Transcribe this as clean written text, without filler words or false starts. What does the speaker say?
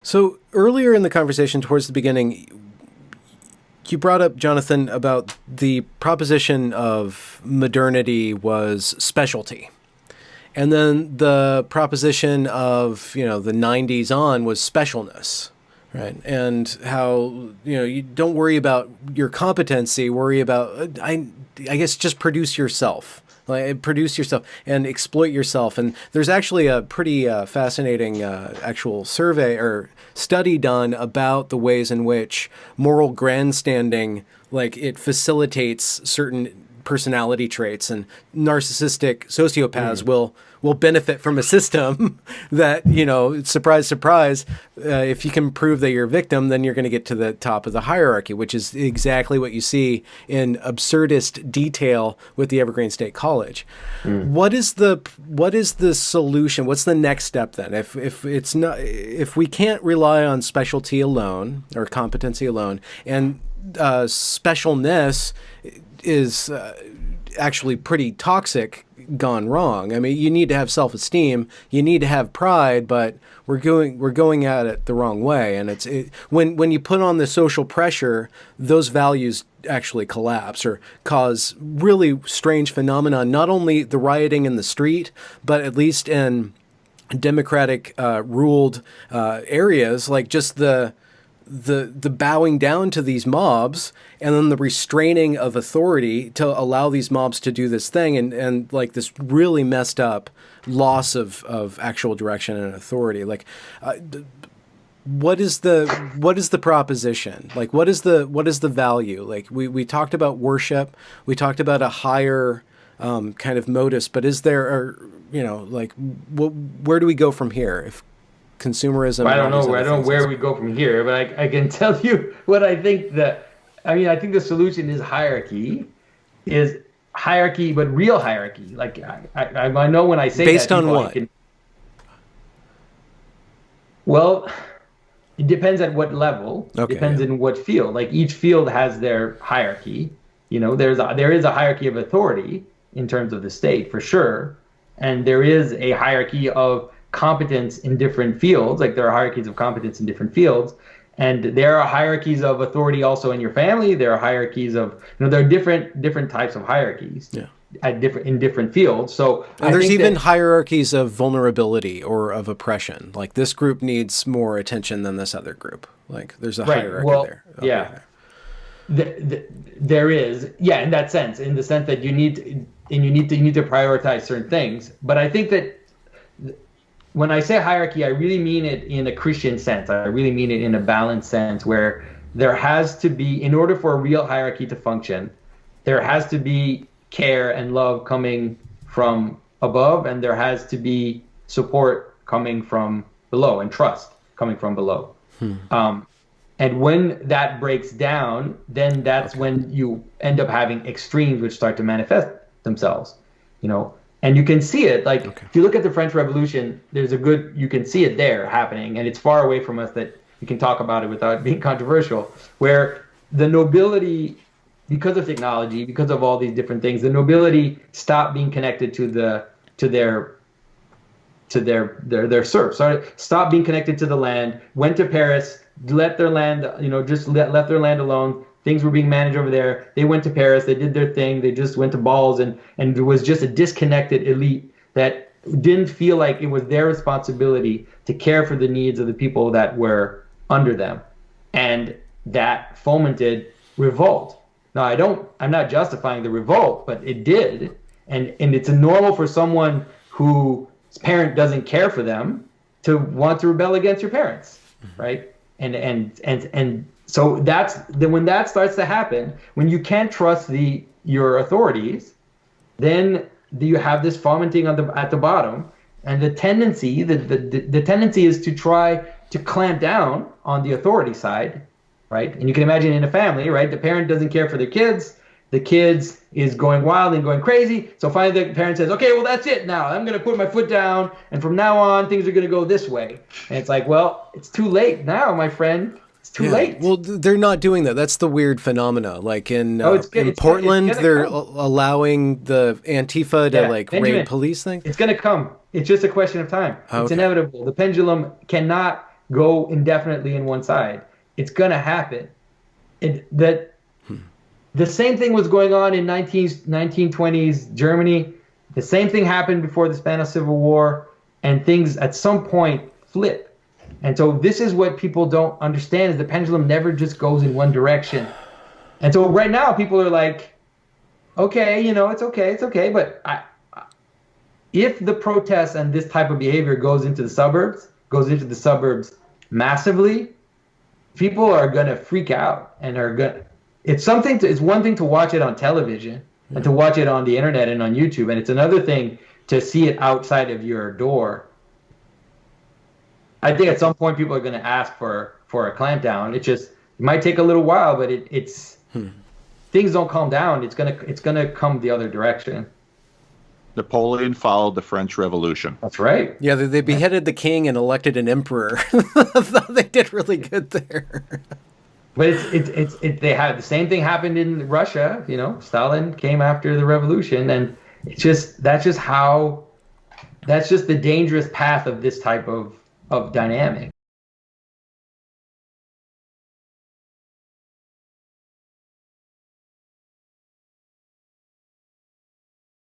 So earlier in the conversation, towards the beginning, you brought up, Jonathan, about the proposition of modernity was specialty. And then the proposition of, the 90s on was specialness, right? And how, you don't worry about your competency, worry about, I guess, just produce yourself. Like, produce yourself and exploit yourself. And there's actually a pretty fascinating actual survey or study done about the ways in which moral grandstanding, like, it facilitates certain personality traits, and narcissistic sociopaths will benefit from a system that, surprise, surprise, if you can prove that you're a victim, then you're going to get to the top of the hierarchy, which is exactly what you see in absurdist detail with the Evergreen State College. What is the solution? What's the next step then? If we can't rely on specialty alone or competency alone, and specialness is actually pretty toxic gone wrong. I mean, you need to have self-esteem, you need to have pride, but we're going at it the wrong way. And when you put on the social pressure, those values actually collapse or cause really strange phenomena, not only the rioting in the street, but at least in democratic ruled areas, like just the bowing down to these mobs, and then the restraining of authority to allow these mobs to do this thing, and like this really messed up loss of actual direction and authority. Like, what is the proposition? Like, what is the value? Like, we talked about worship, we talked about a higher kind of modus, but is there, where do we go from here? If consumerism. Well, I don't know where we go from here, but I can tell you what I think I think the solution is hierarchy, but real hierarchy. Like I know when I say based that, on what? Well, it depends at what level. Okay, depends in what field. Like each field has their hierarchy. There is a hierarchy of authority in terms of the state for sure, and there is a hierarchy of competence in different fields. Like there are hierarchies of competence in different fields, and there are hierarchies of authority also in your family. There are hierarchies of, there are different types of hierarchies in different fields. So and there's even hierarchies of vulnerability or of oppression. Like this group needs more attention than this other group. Like there's a hierarchy there. Okay. Yeah. There is, in that sense, in the sense that you need to prioritize certain things. But I think that when I say hierarchy, I really mean it in a Christian sense. I really mean it in a balanced sense, where there has to be, in order for a real hierarchy to function, there has to be care and love coming from above, and there has to be support coming from below, and trust coming from below. And when that breaks down, then that's when you end up having extremes which start to manifest themselves, And you can see it, like, if you look at the French Revolution, you can see it there happening, and it's far away from us that we can talk about it without being controversial, where the nobility, because of technology, because of all these different things, the nobility stopped being connected to their serfs. Stopped being connected to the land, went to Paris, let their land, left their land alone. Things were being managed over there. They went to Paris. They did their thing. They just went to balls, and there was just a disconnected elite that didn't feel like it was their responsibility to care for the needs of the people that were under them, and that fomented revolt. Now, I'm not justifying the revolt, but it did, and it's normal for someone whose parent doesn't care for them to want to rebel against your parents, right? And so when that starts to happen, when you can't trust your authorities, then you have this fomenting at the bottom, and the tendency is to try to clamp down on the authority side, right? And you can imagine in a family, right? The parent doesn't care for their kids. The kids is going wild and going crazy. So finally the parent says, okay, well, that's it now. I'm going to put my foot down, and from now on, things are going to go this way. And it's like, well, it's too late now, my friend. It's too late. Well, they're not doing that. That's the weird phenomena. Like in Portland, they're allowing the Antifa to raid police thing. It's going to come. It's just a question of time. It's inevitable. The pendulum cannot go indefinitely in one side. It's going to happen. That the same thing was going on in 1920s Germany. The same thing happened before the Spanish Civil War, and things at some point flip. And so this is what people don't understand, is the pendulum never just goes in one direction. And so right now people are like, okay, it's okay. But if the protests and this type of behavior goes into the suburbs massively, people are going to freak out and are going to, it's one thing to watch it on television and to watch it on the internet and on YouTube. And it's another thing to see it outside of your door. I think at some point people are going to ask for a clampdown. It might take a little while, but things don't calm down. It's gonna come the other direction. Napoleon followed the French Revolution. That's right. Yeah, they beheaded the king and elected an emperor. They did really good there. But they had the same thing happened in Russia. Stalin came after the revolution, and that's just the dangerous path of this type of dynamic.